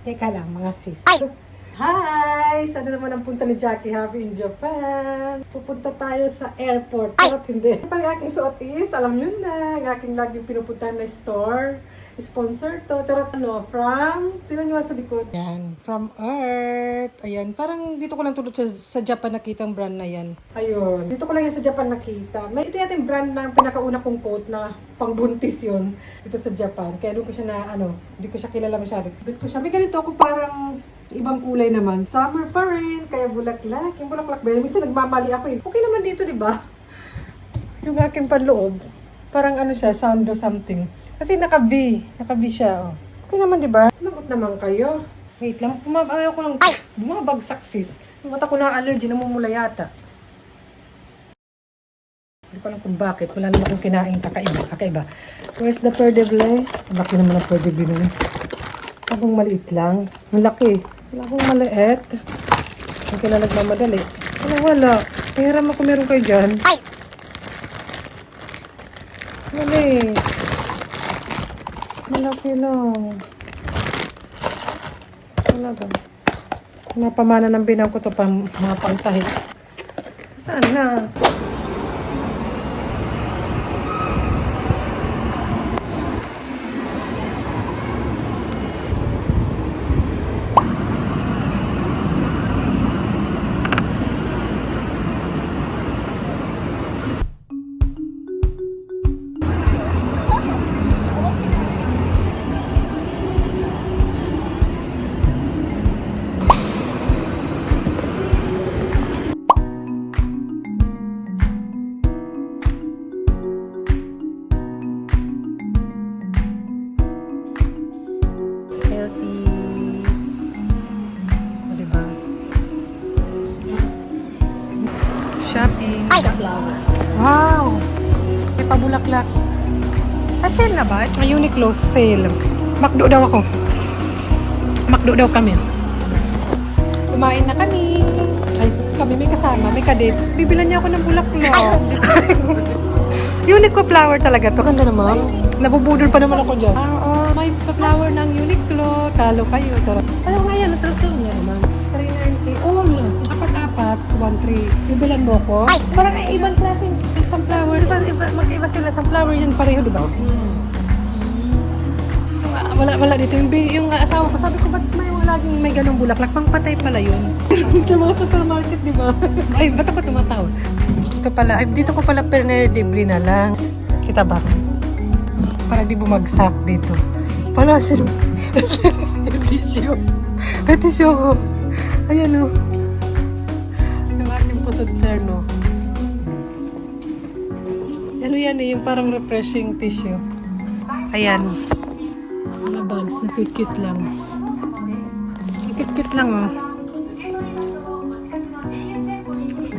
Teka lang, mga sis. Hi! Sana naman ang punta ni Jackie Happy in Japan. Pupunta tayo sa airport. At hindi. Pag aking suot is, alam nyo na, ang aking laging pinupuntahan na store. Sponsor to. Charot tingnan nyo sa likod. Yan, from Earth. Ayan, parang dito ko lang tulad sa Japan nakita ang brand na yan. Ayun, dito ko lang yan sa Japan nakita. Ito yung brand na pinakauna kong coat na pangbuntis yun dito sa Japan. Kaya doon ko siya na, hindi ko siya kilala masyado. Bit ko siya, may ganito ako parang ibang kulay naman. Summer pa rin, kaya bulaklak. Yung bulaklak ba yun? Minsan nagmamali ako eh. Okay naman dito, di ba? Yung aking panloob, parang siya, sando something. Kasi naka-V siya, oh. Okay naman, di ba? Sumagot naman kayo. Wait lang, ayaw ko lang bumabagsak, sis. Yung mata ko na allergy, namumula yata. Hindi ko alam kung bakit. Wala naman akong kinain kakaiba. Where's the perdeble? Laki naman ang perdeble nun. Habang maliit lang. Malaki. Wala akong maliit. Hindi ka na nagmamadali. Wala. Mahiram ako meron kayo dyan. Mali. Malaki lang. Talaga. Napamana ng binaw ko to pang mga pangtahi. Saan na? Shopping. Wow! May pabulaklak. Sale na ba? May Uniqlo sale. Makdo daw ako. Makdo daw kami. Kumain na kami. Ay, kami may kasama. May kadit. Bibilan niya ako ng bulaklak. Uniqlo flower talaga to. Ganda naman. Nabubudol pa naman ako dyan. May flower ng Uniqlo. Talo kayo. Charot. Ano nga yan? Natrasong niya naman. 390. Oh, apat-apat. 1-3. Bibilan mo ko? Parang ibang klase sunflower. Mag-iba sila sunflower yan pareho, di ba? Wala dito. Yung asawa ko, sabi ko, ba't laging may ganong bulaklak? Pangpatay pala yun. Sa mga supermarket, di ba? Ay, ba't ako tumatawa? Ito pala, dito ko pala pernerdible na lang. Kita ba? Para di bumagsak dito. Pala, sis. Tissue ko. Ayan o. Yung aking pusod terno. Ano yan eh, yung parang refreshing tissue. Ayan. Mga bags na cute-cute lang. Cute-cute lang oh.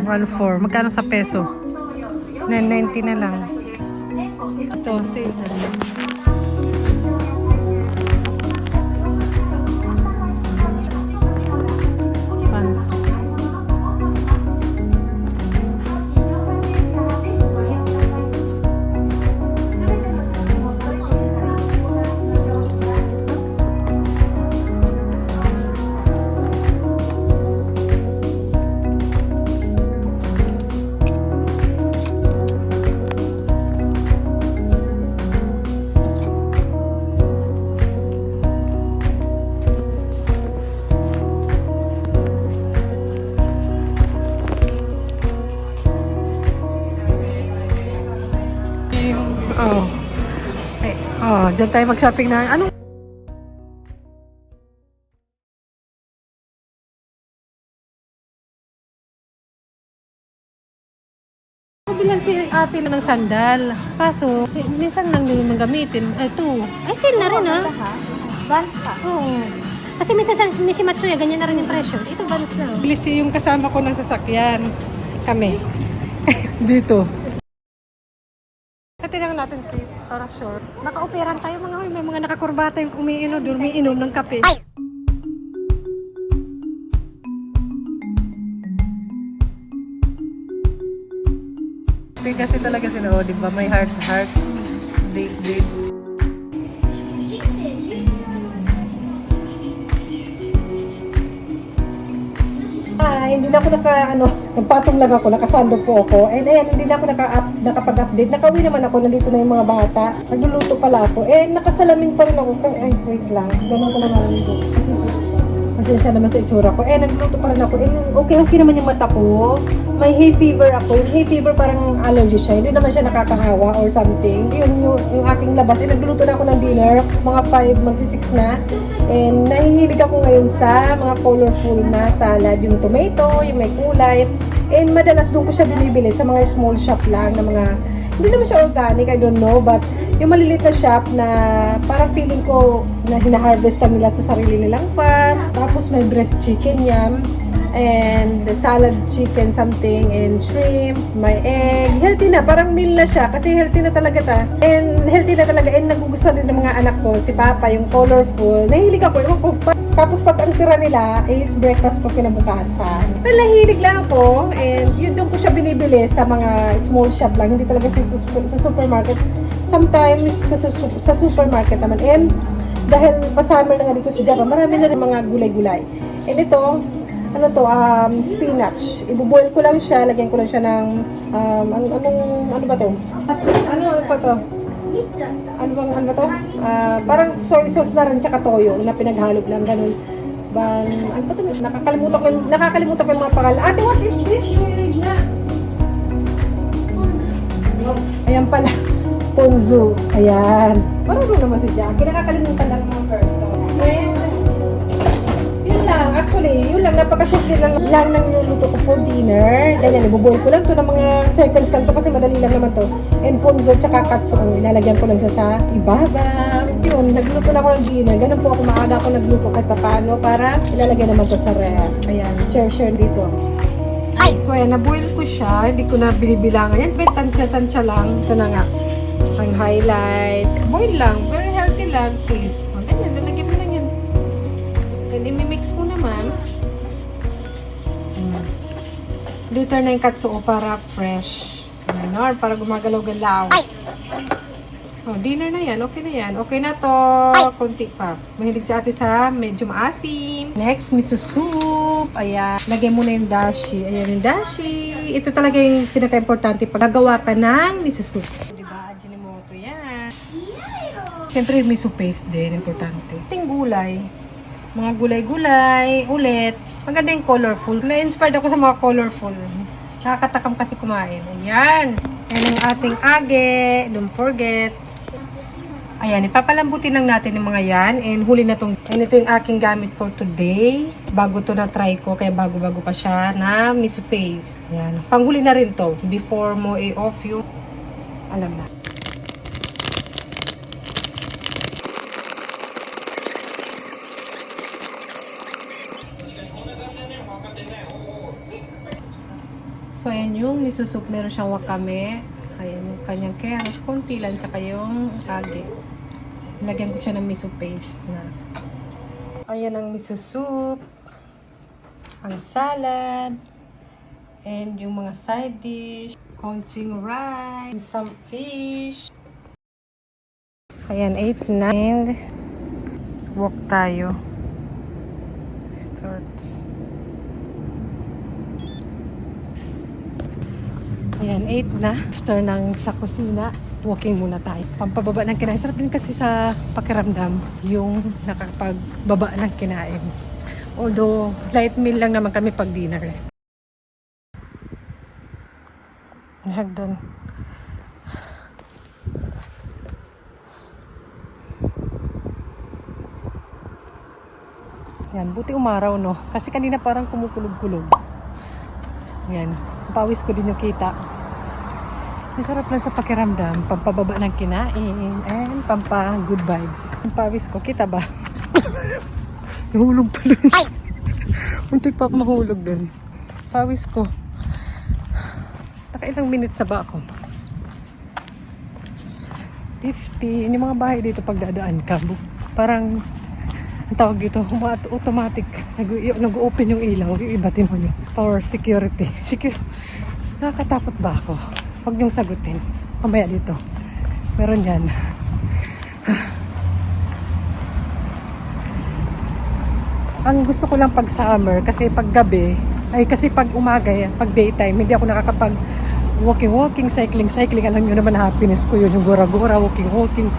1.4. Magkano sa peso? 9.90 na lang. Ito, sale na lang. Diyan tayo mag-shopping na. Ano? Bilan si ate ng sandal. Kaso, minsan lang din naman gamitin. Ito. Ay, sale na rin Vans pa. Oo. Kasi minsan ni si Matsuya, ganyan na rin yung presyo. Ito, Vans na. Bilis yung kasama ko ng sasakyan. Kami. Dito. Tinang natin sis, para sure. Maka-operan tayo mga May mga nakakurbata yung umiinom ng kape. Kasi talaga sila, di ba? May heart, date. hindi na ako nagpatong lang ako, nakasando po ako. And ayan, hindi na ako nakapag-update. Nakauwi naman ako, nandito na yung mga bata. Nagluluto pala ako. Nakasalamin pa rin ako. Ay, wait lang. Ganun ko naman dito. Pasensya naman sa itsura ko. Nagluto pa rin ako. Okay naman yung mata ko. May hay fever ako. Yung hay fever parang allergy siya. Hindi naman siya nakakahawa or something. Yung aking labas. Nagluto na ako ng dinner. Mga 5, magsi-6 na. And nahihilig ako ngayon sa mga colorful na salad. Yung tomato, yung may kulay. And madalas doon ko siya binibili sa mga small shop lang na mga hindi naman siya organic, I don't know, but yung maliliit na shop na parang feeling ko na hinaharvestan nila sa sarili nilang farm. Tapos may breast chicken yan, and the salad chicken something, and shrimp, may egg. Healthy na, parang meal na siya kasi healthy na talaga ta. And healthy na talaga, and nagugustuhan din ng mga anak ko, si Papa, yung colorful. Nahilig ako, tapos pag ang tira nila is breakfast ko kinabukasan. Well, nahilig lang ako, and yun doon ko siya binibili sa mga small shop lang, hindi talaga sa supermarket. Sometimes sa supermarket naman. And dahil pa-summer na nga dito sa Japan, marami na rin mga gulay-gulay. And ito, spinach. Ibuboil ko lang siya, lagyan ko lang siya ng, ano ba to? Ano pa to? Ano ba to? Parang soy sauce na rin, tsaka toyo na pinaghalo lang, ganun. Ano ba to? Nakakalimutan ko yung mga pangalan. Ate, what is this? Ayan pala. Ponzu. Ayan. Marunong naman si Jackie. Nakakalimutan lang mga first. And, yun lang, napakasimple lang ng niluluto ko for dinner. Ganyan, ibuboil ko lang to ng mga seconds lang to kasi madali lang naman to. And ponzu tsaka katsuo, ilalagyan ko lang sa ibabaw. Yun, nagluto na ako ng dinner. Ganun po ako, maaga ako nagluto kahit paano para ilalagyan naman to sa ref. Ayan, share dito. Ay! So ayan, naboil ko siya. Hindi ko na binibilangan yan. May tansya lang. Ito na nga. Ang highlights. Boil lang. Very healthy lang, please. Ganyan, lalagyan mo lang yan. Then, imimix mo naman. Liter na yung katsuo para fresh. Ayan, para gumagalaw-galaw. Oh, dinner na yan. Okay na yan. Okay na to. Kunti pa. Mahilig si ate sa medyo maasim. Next, miso soup. Ayan. Lagyan mo na yung dashi. Ayan yung dashi. Ito talaga yung pinaka-importante pag gagawa ka ng miso soup. Diba? Ajinomoto yan. Siyempre, miso paste din. Importante. Ting gulay. Mga gulay-gulay. Ulit. Maganda yung colorful. Na-inspired ako sa mga colorful. Nakakatakam kasi kumain. Ayan. Ayan ang ating age. Don't forget. Ayan, ipapalambutin lang natin yung mga yan. And huli na tong, and ito yung aking gamit for today. Bago to na try ko, kaya bago-bago pa siya na miso paste. Ayan, panghuli na rin to. Before mo i-off yung, alam na. So, ayan yung miso soup. Meron siyang wakame. Ayan yung kanyang keras. Konti lang. Tsaka yung age. Lagyan ko siya ng miso paste na. Ayan ang miso soup. Ang salad. And yung mga side dish. Konting rice. Some fish. Ayan, 8 na. And walk tayo. Starts. Ayan, 8 na. After ng sa kusina, walking muna tayo. Pampababa ng kinain. Sarap din kasi sa pakiramdam yung nakapagbaba ng kinain. Although, light meal lang naman kami pag dinner. Hagdan. Yan, buti umaraw, no? Kasi kanina parang kumukulog-kulog. Yan, pawis ko din yung kita. Masarap lang sa pakiramdam, pampababa ng kinain, and pampa-good vibes. Ang pawis ko, kita ba? Nahulog pa dun. Muntik pa mahulog dun. Pawis ko. Nakailang minutes na ba ako? 50. Yung mga bahay dito pagdadaan ka, parang ang tawag dito, automatic. Nag-open yung ilaw, yung ibatin mo yun. For security. Nakakatakot ba ako? Huwag niyong sagutin. Mamaya dito. Meron yan. Ang gusto ko lang pag summer, kasi pag gabi, Ay kasi pag umaga, pag daytime, hindi ako nakakapag walking, cycling. Alam nyo naman happiness ko yun, yung gora-gora, walking.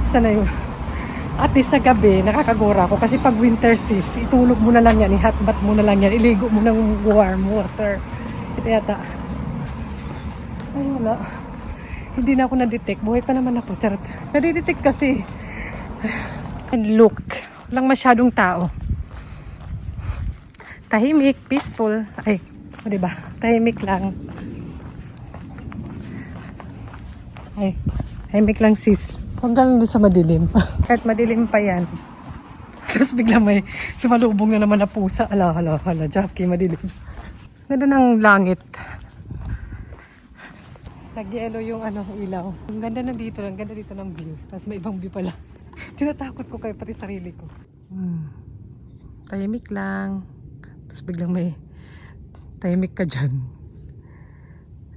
Sana yun. At least sa gabi, nakakagora ako. Kasi pag winter sis, itulog mo na lang yan, i-hot bath mo na lang yan, iligo mo ng warm water. Ito yata. Ay, wala. Hindi na ako na-detect. Buhay pa naman ako. Charot. Na-detect kasi. And look. Walang masyadong tao. Tahimik, peaceful. Ay, o diba? Tahimik lang. Ay, tahimik lang sis. Huwag lang doon sa madilim. Kahit madilim pa yan. Tapos bigla may sumalubong na naman na pusa. Hala, Jackie, madilim. Ganda ng langit. Nag-yellow yung ilaw. Ang ganda na dito. Ang ganda dito ng view. Tapos may ibang view pala. Tinatakot ko kayo pati sarili ko. Tahimik lang. Tapos biglang may tahimik ka dyan.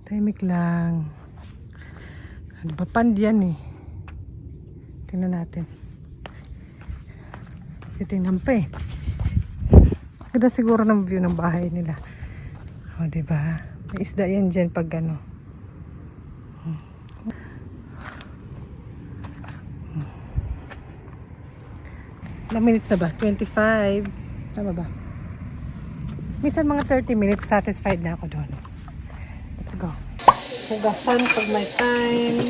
Tahimik lang. Ano ba pand yan eh. Tingnan natin. Titingnan pa eh. Ganda siguro ng view ng bahay nila. O diba? May isda yan dyan pag ano. Ilang minutes na ba? 25. Tama ba? Minsan mga 30 minutes satisfied na ako doon. Let's go. Hugasan pag may time.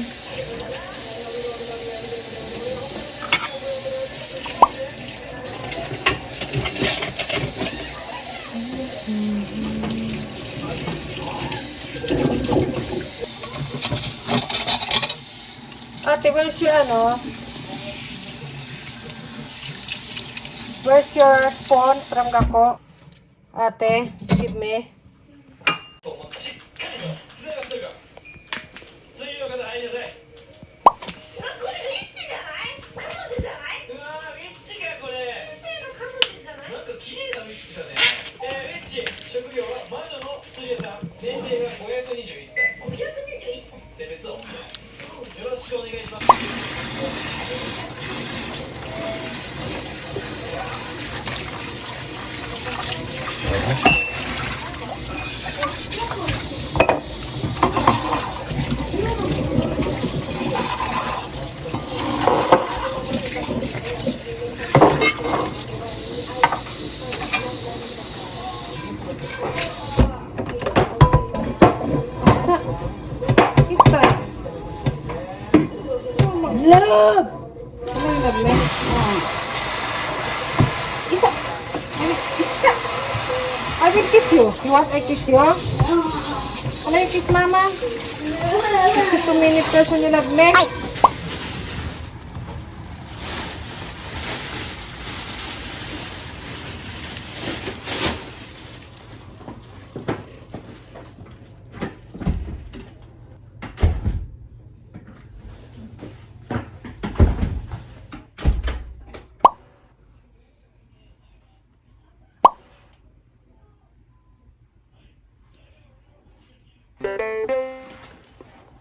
Ate, where's your where's your spoon from Gako? Ate, give me. しっかりとつながってるか次の方入りなさいこれウィッチじゃない彼女じゃないうわーウィッチかこれ先生の彼女じゃないなんか綺麗なウィッチだねウィッチ職業は魔女の薬屋さん年齢が521歳521歳性別は女ですよろしくお願いしますLove! Ano yung love me? Isa I will kiss you. You want I kiss you? Ano yung kiss mama? 2 minutes person you love me?